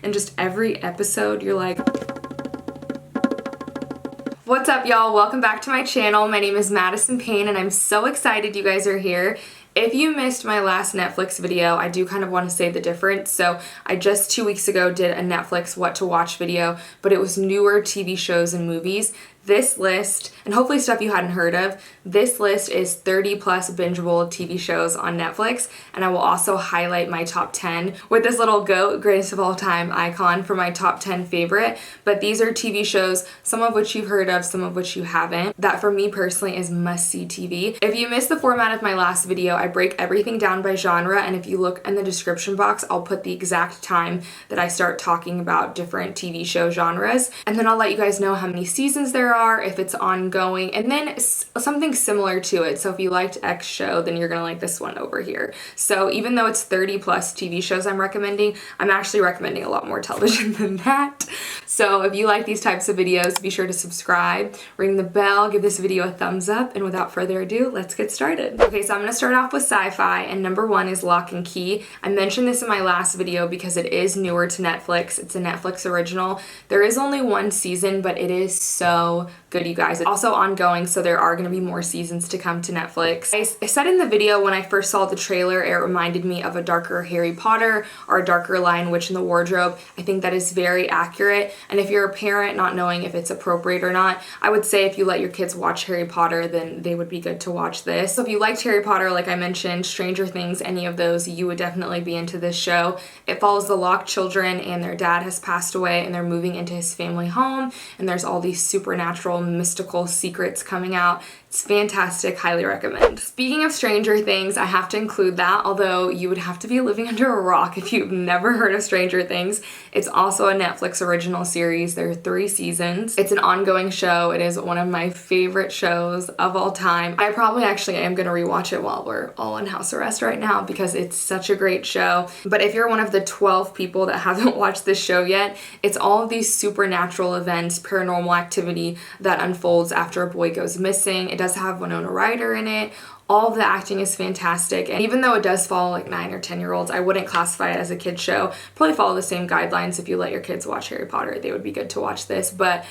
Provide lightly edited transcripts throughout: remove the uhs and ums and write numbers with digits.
and just every episode you're like, what's up y'all? Welcome back to my channel. My name is MadisonReedPayn and I'm so excited you guys are here. If you missed my last Netflix video, I do kind of want to say the difference. So I just 2 weeks ago did a Netflix what to watch video, but it was newer TV shows and movies. This list, and hopefully stuff you hadn't heard of, this list is 30 plus bingeable TV shows on Netflix, and I will also highlight my top 10 with this little GOAT, greatest of all time icon for my top 10 favorite. But these are TV shows, some of which you've heard of, some of which you haven't, that for me personally is must-see TV. If you missed the format of my last video, I break everything down by genre, and if you look in the description box, I'll put the exact time that I start talking about different TV show genres, and then I'll let you guys know how many seasons there are, if it's ongoing, and then something similar to it. So if you liked X show, then you're gonna like this one over here. So even though it's 30 plus TV shows I'm recommending, I'm actually recommending a lot more television than that. So if you like these types of videos, be sure to subscribe, ring the bell, give this video a thumbs up, and without further ado, let's get started. Okay, so I'm gonna start off with sci-fi, and number one is Lock and Key. I mentioned this in my last video because it is newer to Netflix. It's a Netflix original. There is only one season, but it is so good, you guys. It's also ongoing, so there are gonna be more seasons to come to Netflix. I said in the video when I first saw the trailer, it reminded me of a darker Harry Potter or a darker Lion Witch in the Wardrobe. I think that is very accurate. And if you're a parent not knowing if it's appropriate or not, I would say if you let your kids watch Harry Potter, then they would be good to watch this. So if you liked Harry Potter, like I mentioned, Stranger Things, any of those, you would definitely be into this show. It follows the Locke children, and their dad has passed away, and they're moving into his family home, and there's all these supernatural, mystical secrets coming out. It's fantastic, highly recommend. Speaking of Stranger Things, I have to include that, although you would have to be living under a rock if you've never heard of Stranger Things. It's also a Netflix original series. There are 3 seasons. It's an ongoing show. It is one of my favorite shows of all time. I probably actually am gonna rewatch it while we're all on house arrest right now because it's such a great show. But if you're one of the 12 people that haven't watched this show yet, it's all of these supernatural events, paranormal activity that unfolds after a boy goes missing. It does have Winona Ryder in it. All of the acting is fantastic, and even though it does follow like 9 or 10-year-olds, I wouldn't classify it as a kid's show. Probably follow the same guidelines. If you let your kids watch Harry Potter, they would be good to watch this, but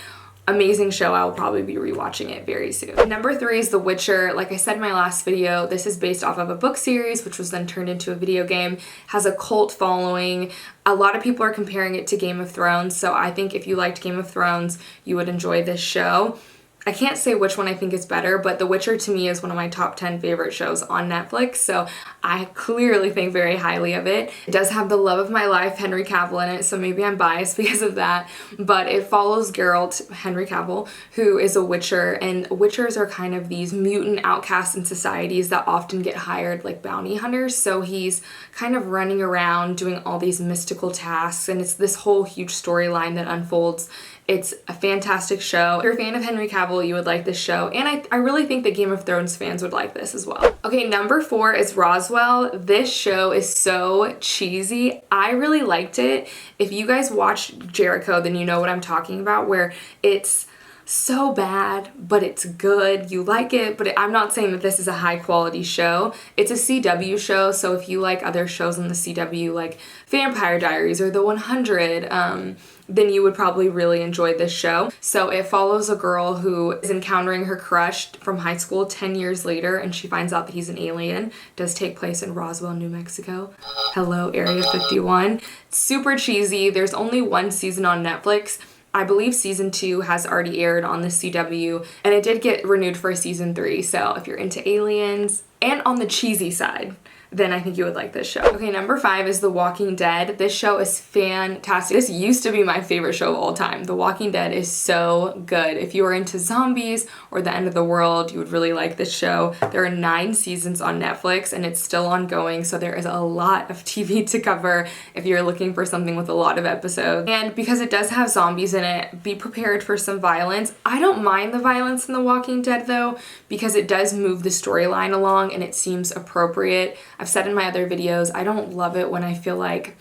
amazing show. I will probably be rewatching it very soon. Number 3 is The Witcher. Like I said in my last video, this is based off of a book series, which was then turned into a video game, has a cult following. A lot of people are comparing it to Game of Thrones, so I think if you liked Game of Thrones, you would enjoy this show. I can't say which one I think is better, but The Witcher to me is one of my top 10 favorite shows on Netflix, so I clearly think very highly of it. It does have the love of my life, Henry Cavill, in it, so maybe I'm biased because of that, but it follows Geralt, Henry Cavill, who is a witcher, and witchers are kind of these mutant outcasts in societies that often get hired like bounty hunters, so he's kind of running around doing all these mystical tasks, and it's this whole huge storyline that unfolds. It's a fantastic show. If you're a fan of Henry Cavill, you would like this show, and I really think that Game of Thrones fans would like this as well. Okay, number 4 is Roswell. This show is so cheesy. I really liked it. If you guys watched Jericho, then you know what I'm talking about, where it's so bad, but it's good. You like it, but I'm not saying that this is a high quality show. It's a CW show, so if you like other shows on the CW, like Vampire Diaries or The 100, then you would probably really enjoy this show. So it follows a girl who is encountering her crush from high school 10 years later, and she finds out that he's an alien. It does take place in Roswell, New Mexico. Hello, Area 51. Super cheesy. There's only 1 season on Netflix. I believe season 2 has already aired on the CW, and it did get renewed for season 3. So if you're into aliens and on the cheesy side, then I think you would like this show. Okay, number 5 is The Walking Dead. This show is fantastic. This used to be my favorite show of all time. The Walking Dead is so good. If you are into zombies or the end of the world, you would really like this show. There are 9 seasons on Netflix, and it's still ongoing, so there is a lot of TV to cover if you're looking for something with a lot of episodes. And because it does have zombies in it, be prepared for some violence. I don't mind the violence in The Walking Dead though, because it does move the storyline along and it seems appropriate. I've said in my other videos, I don't love it when I feel like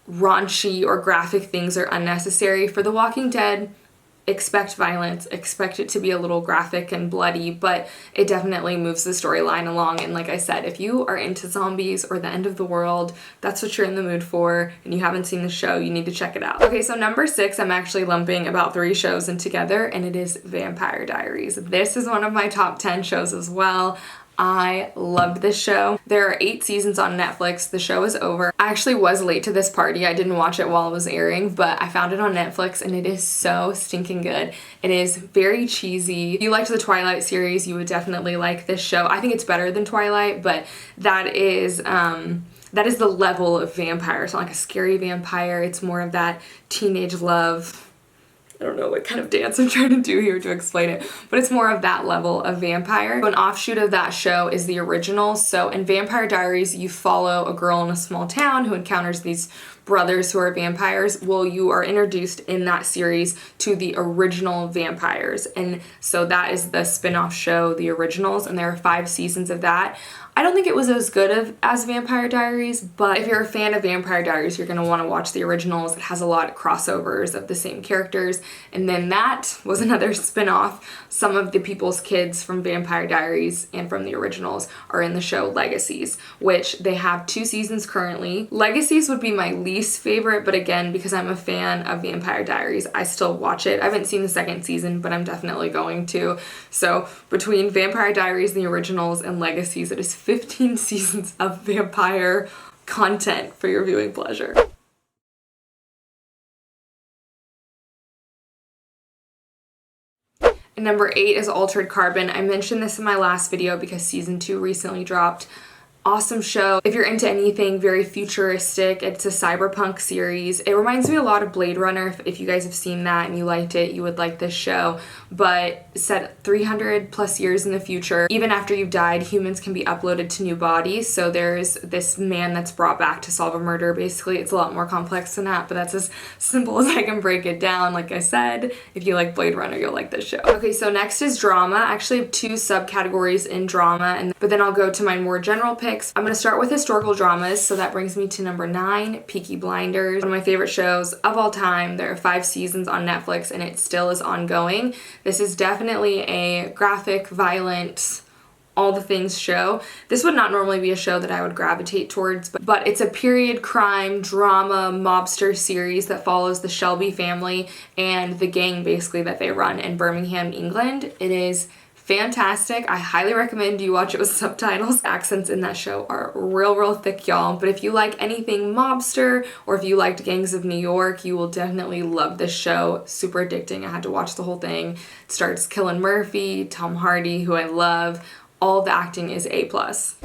raunchy or graphic things are unnecessary. For The Walking Dead, expect violence, expect it to be a little graphic and bloody, but it definitely moves the storyline along. And like I said, if you are into zombies or the end of the world, that's what you're in the mood for, and you haven't seen the show, you need to check it out. Okay, so number 6, I'm actually lumping about 3 shows in together, and it is Vampire Diaries. This is one of my top 10 shows as well. I loved this show. There are 8 seasons on Netflix. The show is over. I actually was late to this party. I didn't watch it while it was airing, but I found it on Netflix and it is so stinking good. It is very cheesy. If you liked the Twilight series, you would definitely like this show. I think it's better than Twilight, but that is the level of vampire. It's not like a scary vampire. It's more of that teenage love. I don't know what kind of dance I'm trying to do here to explain it, but it's more of that level of vampire. An offshoot of that show is the original. So in Vampire Diaries, you follow a girl in a small town who encounters these brothers who are vampires. Well, you are introduced in that series to the original vampires. And so that is the spin-off show, The Originals, and there are 5 seasons of that. I don't think it was as good as Vampire Diaries, but if you're a fan of Vampire Diaries, you're going to want to watch The Originals. It has a lot of crossovers of the same characters. And then that was another spin-off. Some of the people's kids from Vampire Diaries and from The Originals are in the show Legacies, which they have 2 seasons currently. Legacies would be my least favorite, but again, because I'm a fan of Vampire Diaries, I still watch it. I haven't seen the 2nd season, but I'm definitely going to. So between Vampire Diaries, The Originals, and Legacies, it is 15 seasons of vampire content for your viewing pleasure. And number 8 is Altered Carbon. I mentioned this in my last video because season 2 recently dropped. Awesome show. If you're into anything very futuristic, it's a cyberpunk series. It reminds me a lot of Blade Runner. If you guys have seen that and you liked it, you would like this show. But set 300 plus years in the future, even after you've died, humans can be uploaded to new bodies. So there's this man that's brought back to solve a murder. Basically, it's a lot more complex than that, but that's as simple as I can break it down. Like I said, if you like Blade Runner, you'll like this show. Okay, so next is drama. I actually have 2 subcategories in drama, but then I'll go to my more general picks. I'm going to start with historical dramas, so that brings me to number 9, Peaky Blinders. One of my favorite shows of all time. There are 5 seasons on Netflix and it still is ongoing. This is definitely a graphic, violent, all the things show. This would not normally be a show that I would gravitate towards, but it's a period crime, drama, mobster series that follows the Shelby family and the gang basically that they run in Birmingham, England. It is fantastic. I highly recommend you watch it with subtitles. Accents in that show are real thick, y'all. But if you like anything mobster or if you liked Gangs of New York, you will definitely love this show. Super addicting. I had to watch the whole thing. It stars Cillian Murphy, Tom Hardy, who I love. All the acting is A+.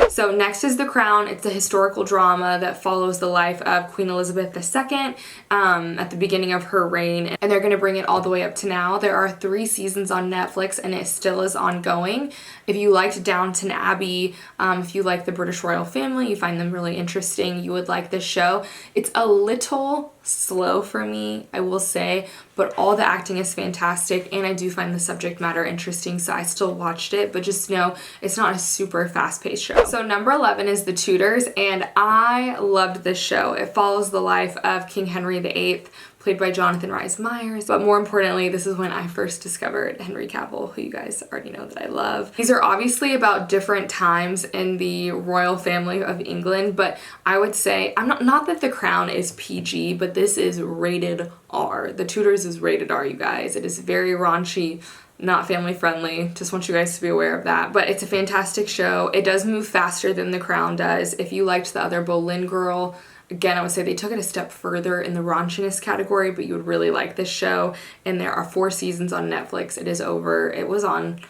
So next is The Crown. It's a historical drama that follows the life of Queen Elizabeth II at the beginning of her reign, and they're going to bring it all the way up to now. There are 3 seasons on Netflix and it still is ongoing. If you liked Downton Abbey, if you like the British royal family, you find them really interesting, you would like this show. It's a little slow for me, I will say, but all the acting is fantastic and I do find the subject matter interesting, so I still watched it, but just know it's not a super fast-paced show. So number 11 is The Tudors, and I loved this show. It follows the life of King Henry VIII, played by Jonathan Rhys Meyers, but more importantly, this is when I first discovered Henry Cavill, who you guys already know that I love. These are obviously about different times in the royal family of England, but I would say, not that The Crown is PG, but this is rated R. The Tudors is rated R, you guys. It is very raunchy, not family friendly. Just want you guys to be aware of that. But it's a fantastic show. It does move faster than The Crown does. If you liked the other Boleyn girl, again, I would say they took it a step further in the raunchiness category, but you would really like this show. And there are 4 seasons on Netflix. It is over. It was on,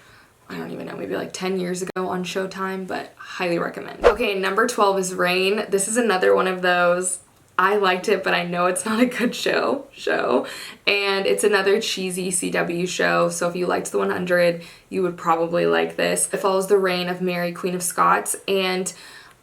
I don't even know, maybe like 10 years ago on Showtime, but highly recommend. Okay, number 12 is Reign. This is another one of those, I liked it, but I know it's not a good show. And it's another cheesy CW show, so if you liked The 100, you would probably like this. It follows the reign of Mary, Queen of Scots, and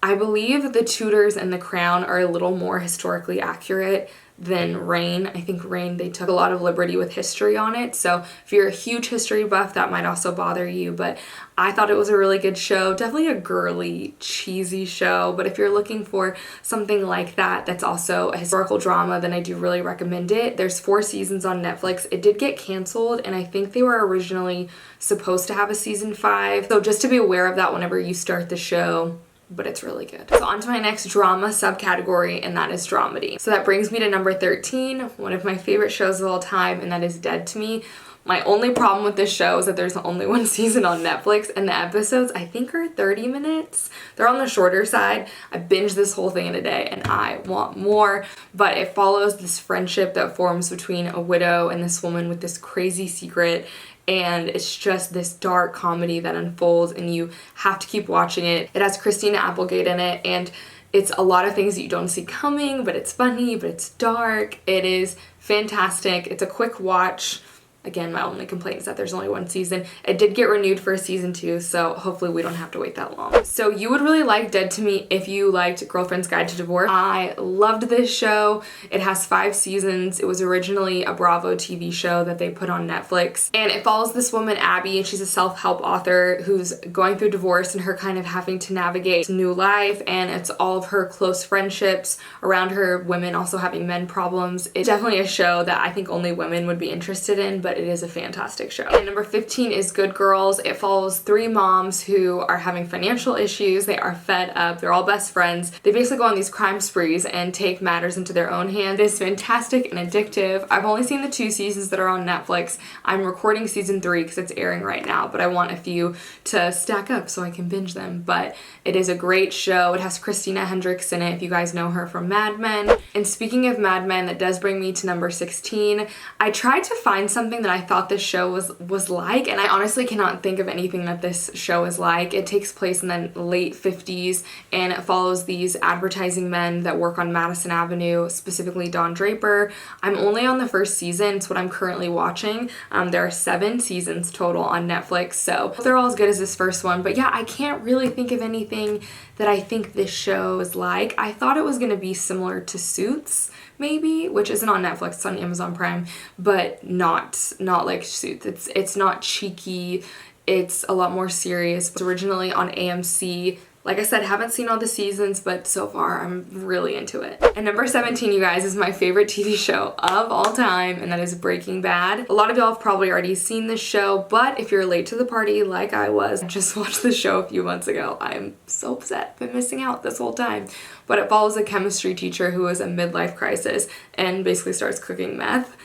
I believe The Tudors and The Crown are a little more historically accurate than Reign. I think Reign, they took a lot of liberty with history on it, so if you're a huge history buff, that might also bother you, but I thought it was a really good show. Definitely a girly, cheesy show, but if you're looking for something like that that's also a historical drama, then I do really recommend it. There's 4 seasons on Netflix. It did get canceled, and I think they were originally supposed to have a season 5, so just to be aware of that whenever you start the show, but it's really good. So on to my next drama subcategory, and that is dramedy. So that brings me to number 13, one of my favorite shows of all time, and that is Dead to Me. My only problem with this show is that there's only 1 season on Netflix, and the episodes I think are 30 minutes. They're on the shorter side. I binged this whole thing in a day and I want more, but it follows this friendship that forms between a widow and this woman with this crazy secret, and it's just this dark comedy that unfolds and you have to keep watching it. It has Christina Applegate in it, and it's a lot of things that you don't see coming, but it's funny, but it's dark. It is fantastic. It's a quick watch. Again, my only complaint is that there's only 1 season. It did get renewed for a season 2, so hopefully we don't have to wait that long. So you would really like Dead to Me if you liked Girlfriend's Guide to Divorce. I loved this show. It has 5 seasons. It was originally a Bravo TV show that they put on Netflix. And it follows this woman, Abby, and she's a self-help author who's going through divorce and her kind of having to navigate new life, and it's all of her close friendships around her, women also having men problems. It's definitely a show that I think only women would be interested in, but it is a fantastic show. And number 15 is Good Girls. It follows 3 moms who are having financial issues. They are fed up. They're all best friends. They basically go on these crime sprees and take matters into their own hands. It is fantastic and addictive. I've only seen the 2 seasons that are on Netflix. I'm recording season 3 because it's airing right now, but I want a few to stack up so I can binge them. But it is a great show. It has Christina Hendricks in it, if you guys know her from Mad Men. And speaking of Mad Men, that does bring me to number 16. I tried to find something that I thought this show was like, and I honestly cannot think of anything that this show is like. It takes place in the late 50s, and it follows these advertising men that work on Madison Avenue, specifically Don Draper. I'm only on the 1st season. It's what I'm currently watching. There are 7 seasons total on Netflix, so they're all as good as this first one. But yeah, I can't really think of anything that I think this show is like. I thought it was going to be similar to Suits, maybe, which isn't on Netflix, it's on Amazon Prime, but not like Suits. It's not cheeky, it's a lot more serious. It's originally on AMC. Like I said, haven't seen all the seasons, but so far I'm really into it. And number 17, you guys, is my favorite TV show of all time, and that is Breaking Bad. A lot of y'all have probably already seen this show, but if you're late to the party like I was, I just watched the show a few months ago. I'm so upset. Been missing out this whole time. But it follows a chemistry teacher who has a midlife crisis and basically starts cooking meth.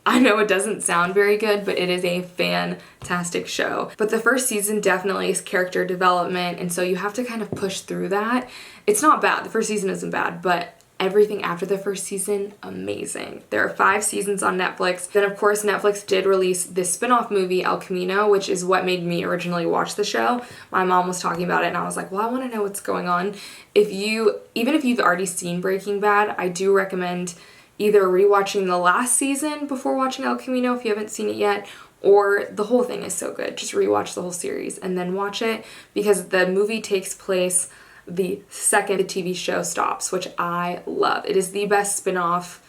I know it doesn't sound very good, but it is a fantastic show. But the 1st season definitely is character development, and so you have to kind of push through that. It's not bad. The 1st season isn't bad, but everything after the 1st season, amazing. There are 5 seasons on Netflix. Then of course Netflix did release this spin-off movie, El Camino, which is what made me originally watch the show. My mom was talking about it and I was like, well, I want to know what's going on. Even if you've already seen Breaking Bad, I do recommend either rewatching the last season before watching El Camino if you haven't seen it yet, or the whole thing is so good. Just rewatch the whole series and then watch it, because the movie takes place the second the TV show stops, which I love. It is the best spin-off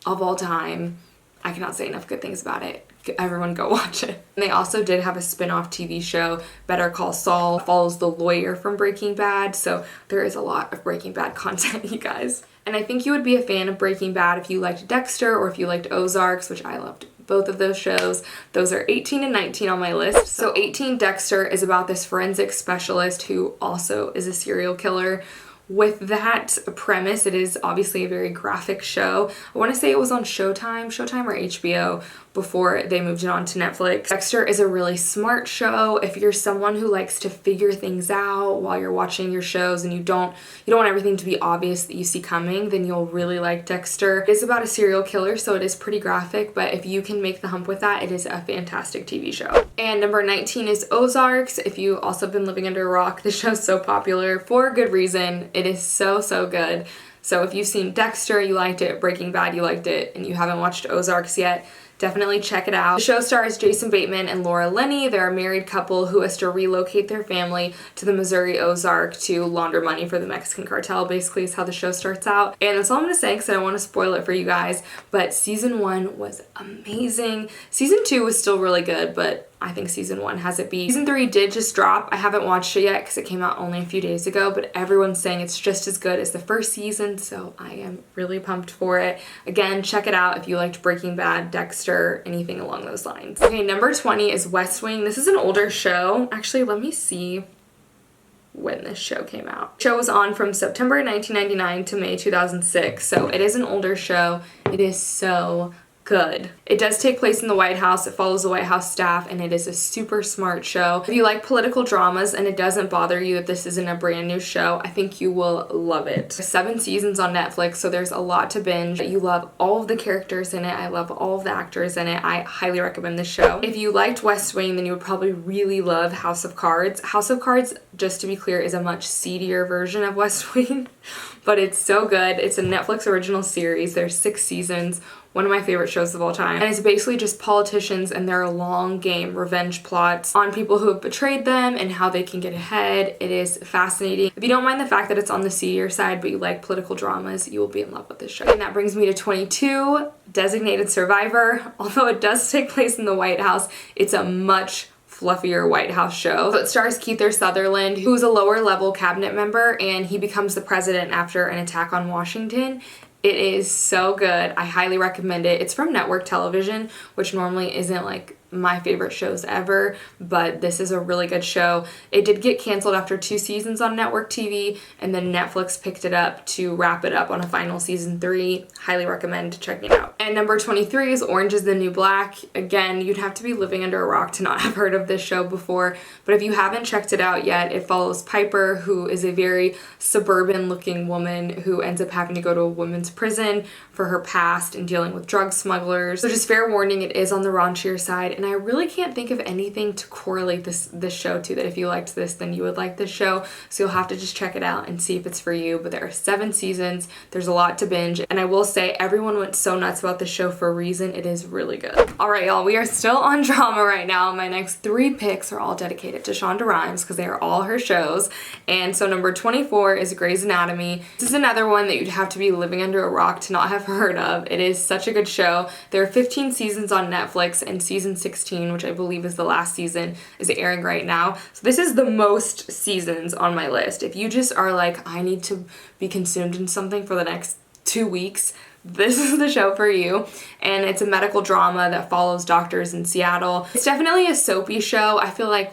of all time. I cannot say enough good things about it. Everyone go watch it. And they also did have a spin-off TV show, Better Call Saul, follows the lawyer from Breaking Bad, so there is a lot of Breaking Bad content, you guys. And I think you would be a fan of Breaking Bad if you liked Dexter or if you liked Ozarks, which I loved both of those shows. Those are 18 and 19 on my list. So 18, Dexter, is about this forensic specialist who also is a serial killer. With that premise, it is obviously a very graphic show. I want to say it was on Showtime or HBO before they moved it on to Netflix. Dexter is a really smart show. If you're someone who likes to figure things out while you're watching your shows and you don't want everything to be obvious that you see coming, then you'll really like Dexter. It is about a serial killer, so it is pretty graphic, but if you can make the hump with that, it is a fantastic TV show. And number 19 is Ozarks. If you also have been living under a rock, this show's so popular for a good reason. It is so good. So if you've seen Dexter, you liked it, Breaking Bad, you liked it, and you haven't watched Ozarks yet, Definitely check it out. The show stars Jason Bateman and Laura Linney. They're a married couple who has to relocate their family to the Missouri Ozark to launder money for the Mexican cartel, basically is how the show starts out. And that's all I'm gonna say because I don't want to spoil it for you guys, but season 1 was amazing. Season 2 was still really good, but I think season 1 has it beat. Season 3 did just drop. I haven't watched it yet because it came out only a few days ago, but everyone's saying it's just as good as the first season, so I am really pumped for it. Again, check it out if you liked Breaking Bad, Dexter, anything along those lines. Okay, number 20 is West Wing. This is an older show. Actually, let me see when this show came out. The show was on from September 1999 to May 2006, so it is an older show. It is so good. It does take place in the White House. It follows the White House staff, and it is a super smart show. If you like political dramas and it doesn't bother you that this isn't a brand new show, I think you will love it. 7 seasons on Netflix, so there's a lot to binge. You love all of the characters in it. I love all of the actors in it. I highly recommend this show. If you liked West Wing, then you would probably really love House of Cards. House of Cards, just to be clear, is a much seedier version of West Wing, but it's so good. It's a Netflix original series. There's 6 seasons. One of my favorite shows of all time. And it's basically just politicians and their long game revenge plots on people who have betrayed them and how they can get ahead. It is fascinating. If you don't mind the fact that it's on the seedier side, but you like political dramas, you will be in love with this show. And that brings me to 22, Designated Survivor. Although it does take place in the White House, it's a much fluffier White House show. So it stars Kiefer Sutherland, who's a lower level cabinet member, and he becomes the president after an attack on Washington. It is so good. I highly recommend it. It's from network television, which normally isn't like my favorite shows ever, but this is a really good show. It did get canceled after 2 seasons on network TV, and then Netflix picked it up to wrap it up on a final season 3. Highly recommend checking it out. And number 23 is Orange is the New Black. Again, you'd have to be living under a rock to not have heard of this show before, but if you haven't checked it out yet, it follows Piper, who is a very suburban looking woman who ends up having to go to a women's prison for her past and dealing with drug smugglers. So just fair warning, it is on the raunchier side, and I really can't think of anything to correlate this show to, that if you liked this, then you would like this show. So you'll have to just check it out and see if it's for you. But there are 7 seasons. There's a lot to binge. And I will say, everyone went so nuts about this show for a reason. It is really good. All right, y'all, we are still on drama right now. My next 3 picks are all dedicated to Shonda Rhimes because they are all her shows. And so number 24 is Grey's Anatomy. This is another one that you'd have to be living under a rock to not have heard of. It is such a good show. There are 15 seasons on Netflix, and season 16, which I believe is the last season, is airing right now. So this is the most seasons on my list. If you just are like, I need to be consumed in something for the next 2 weeks, this is the show for you. And it's a medical drama that follows doctors in Seattle. It's definitely a soapy show. I feel like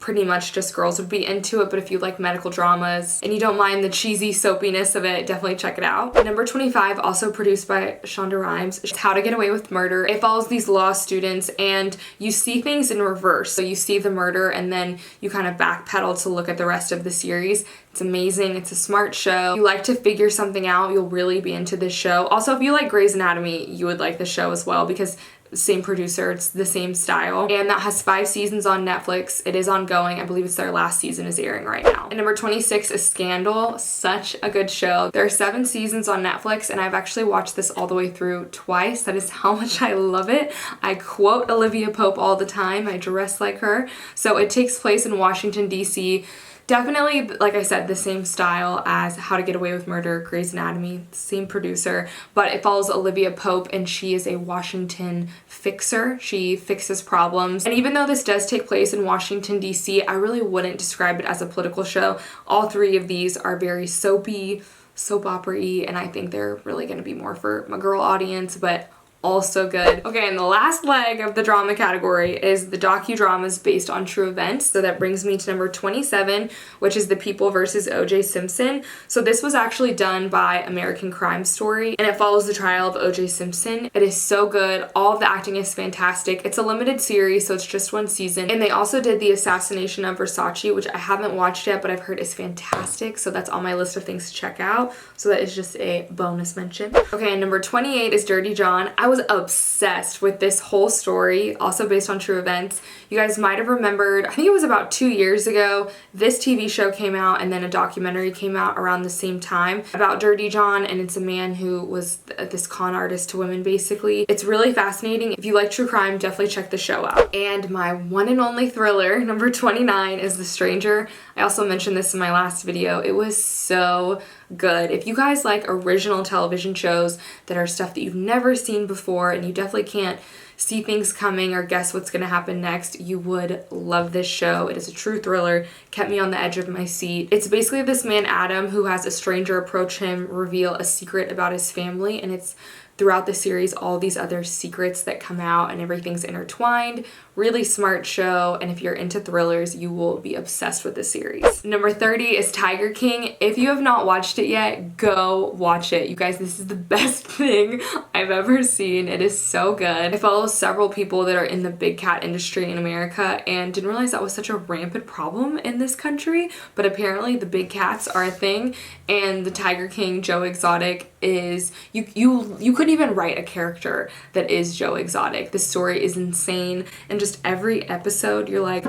pretty much just girls would be into it, but if you like medical dramas and you don't mind the cheesy soapiness of it, definitely check it out. Number 25, also produced by Shonda Rhimes, is How to Get Away with Murder. It follows these law students, and you see things in reverse. So you see the murder and then you kind of backpedal to look at the rest of the series. It's amazing. It's a smart show. If you like to figure something out, you'll really be into this show. Also, if you like Grey's Anatomy, you would like the show as well because same producer, it's the same style, and that has 5 seasons on Netflix. It is ongoing. I believe it's their last season is airing right now. And number 26 is Scandal. Such a good show. There are 7 seasons on Netflix, and I've actually watched this all the way through twice. That is how much I love it. I quote Olivia Pope all the time. I dress like her. So it takes place in Washington, D.C. Definitely, like I said, the same style as How to Get Away with Murder, Grey's Anatomy, same producer, but it follows Olivia Pope, and she is a Washington fixer. She fixes problems. And even though this does take place in Washington, D.C., I really wouldn't describe it as a political show. All 3 of these are very soapy, soap opera-y, and I think they're really going to be more for my girl audience, but also good. Okay, and the last leg of the drama category is the docudramas based on true events. So that brings me to number 27, which is The People versus O.J. Simpson. So this was actually done by American Crime Story, and it follows the trial of O.J. Simpson. It is so good. All of the acting is fantastic. It's a limited series, so it's just 1 season. And they also did The Assassination of Versace, which I haven't watched yet, but I've heard is fantastic. So that's on my list of things to check out. So that is just a bonus mention. Okay, and number 28 is Dirty John. I was was obsessed with this whole story, also based on true events. You guys might have remembered, I think it was about 2 years ago, this TV show came out and then a documentary came out around the same time about Dirty John, and it's a man who was this con artist to women basically. It's really fascinating. If you like true crime, definitely check the show out. And my one and only thriller, number 29, is The Stranger. I also mentioned this in my last video. It was so good. If you guys like original television shows that are stuff that you've never seen before and you definitely can't see things coming or guess what's going to happen next, you would love this show. It is a true thriller, kept me on the edge of my seat. It's basically this man Adam who has a stranger approach him, reveal a secret about his family, and it's throughout the series all these other secrets that come out and everything's intertwined. Really smart show, and if you're into thrillers, you will be obsessed with this series. Number 30 is Tiger King. If you have not watched it yet, go watch it. You guys, this is the best thing I've ever seen. It is so good. I follow several people that are in the big cat industry in America and didn't realize that was such a rampant problem in this country, but apparently the big cats are a thing, and the Tiger King, Joe Exotic, is, you couldn't even write a character that is Joe Exotic. This story is insane, and just every episode you're like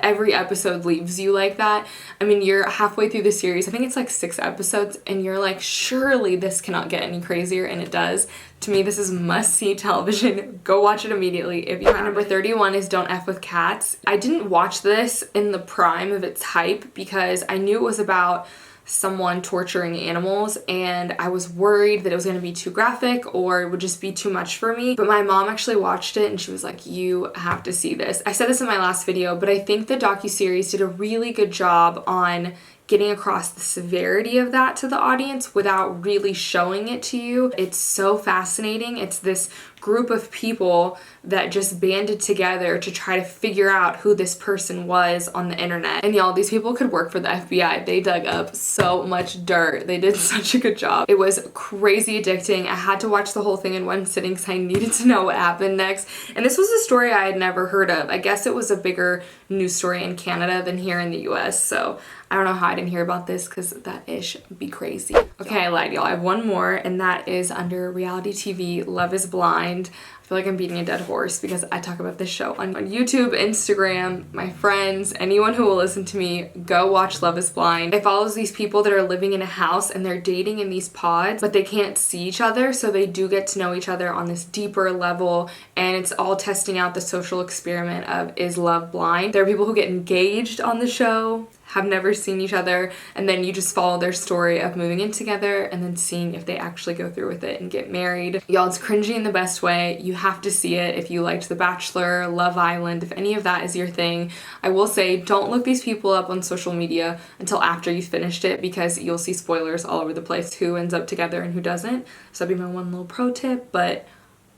every episode leaves you like that. I mean, you're halfway through the series, I think it's like 6 episodes, and you're like, surely this cannot get any crazier, and it does. To me, this is must-see television. Go watch it immediately if you have. Number 31 is Don't F with Cats. I didn't watch this in the prime of its hype because I knew it was about someone torturing animals, and I was worried that it was going to be too graphic or it would just be too much for me. But my mom actually watched it and she was like, you have to see this. I said this in my last video, but I think the docuseries did a really good job on getting across the severity of that to the audience without really showing it to you. It's so fascinating. It's this group of people that just banded together to try to figure out who this person was on the internet. And y'all, these people could work for the FBI. They dug up so much dirt. They did such a good job. It was crazy addicting. I had to watch the whole thing in one sitting because I needed to know what happened next. And this was a story I had never heard of. I guess it was a bigger news story in Canada than here in the US. So I don't know how I didn't hear about this because that ish be crazy. Okay, I lied, y'all. I have one more, and that is under reality TV, Love is Blind. I feel like I'm beating a dead horse because I talk about this show on YouTube, Instagram, my friends, anyone who will listen to me, go watch Love is Blind. It follows these people that are living in a house and they're dating in these pods, but they can't see each other, so they do get to know each other on this deeper level, and it's all testing out the social experiment of, is love blind? There are people who get engaged on the show, have never seen each other, and then you just follow their story of moving in together and then seeing if they actually go through with it and get married. Y'all, it's cringy in the best way. You have to see it if you liked The Bachelor, Love Island, if any of that is your thing. I will say, don't look these people up on social media until after you've finished it because you'll see spoilers all over the place, who ends up together and who doesn't. So that'd be my one little pro tip, but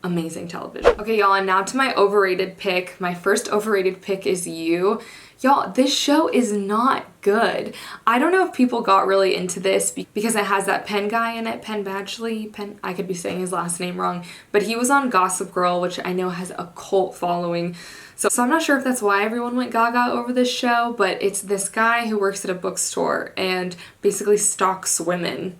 amazing television. Okay, y'all, and now to my overrated pick. My first overrated pick is You. Y'all, this show is not good. I don't know if people got really into this because it has that Penn guy in it, Penn Badgley. I could be saying his last name wrong, but he was on Gossip Girl, which I know has a cult following. So I'm not sure if that's why everyone went gaga over this show, but it's this guy who works at a bookstore and basically stalks women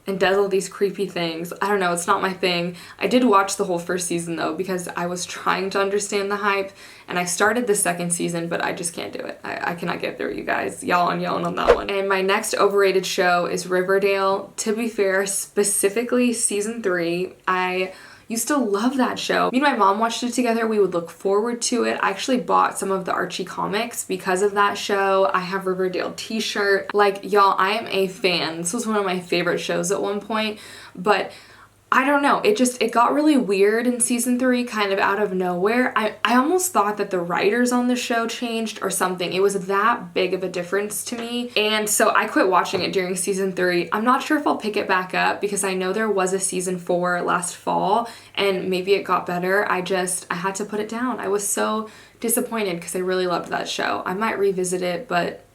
and does all these creepy things. I don't know, it's not my thing. I did watch the whole first season though because I was trying to understand the hype, and I started the second season, but I just can't do it. I cannot get through, you guys. Y'all on that one. And my next overrated show is Riverdale. To be fair, specifically season 3, I used to love that show. Me and my mom watched it together. We would look forward to it. I actually bought some of the Archie comics because of that show. I have Riverdale t-shirt. Like, y'all, I am a fan. This was one of my favorite shows at one point, but I don't know, it got really weird in season 3, kind of out of nowhere. I almost thought that the writers on the show changed or something. It was that big of a difference to me. And so I quit watching it during season 3. I'm not sure if I'll pick it back up because I know there was a season 4 last fall and maybe it got better. I had to put it down. I was so disappointed because I really loved that show. I might revisit it, but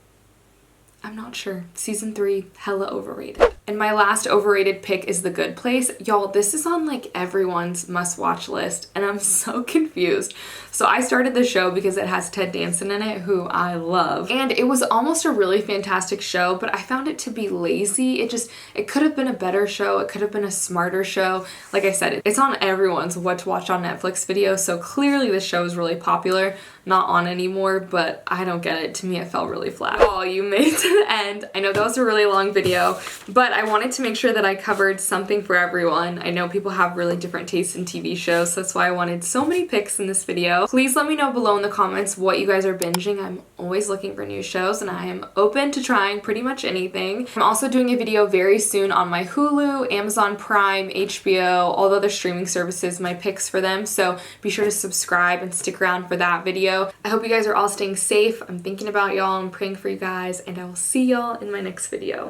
I'm not sure. Season 3, hella overrated. And my last overrated pick is The Good Place. Y'all, this is on like everyone's must-watch list, and I'm so confused. So I started the show because it has Ted Danson in it, who I love. And it was almost a really fantastic show, but I found it to be lazy. It could have been a better show. It could have been a smarter show. Like I said, it's on everyone's what to watch on Netflix video, so clearly the show is really popular. Not on anymore, but I don't get it. To me, it felt really flat. Oh, you made it to the end. I know that was a really long video, but I wanted to make sure that I covered something for everyone. I know people have really different tastes in TV shows, so that's why I wanted so many picks in this video. Please let me know below in the comments what you guys are binging. I'm always looking for new shows, and I am open to trying pretty much anything. I'm also doing a video very soon on my Hulu, Amazon Prime, HBO, all the other streaming services, my picks for them, so be sure to subscribe and stick around for that video. I hope you guys are all staying safe. I'm thinking about y'all, I'm praying for you guys, and I will see y'all in my next video.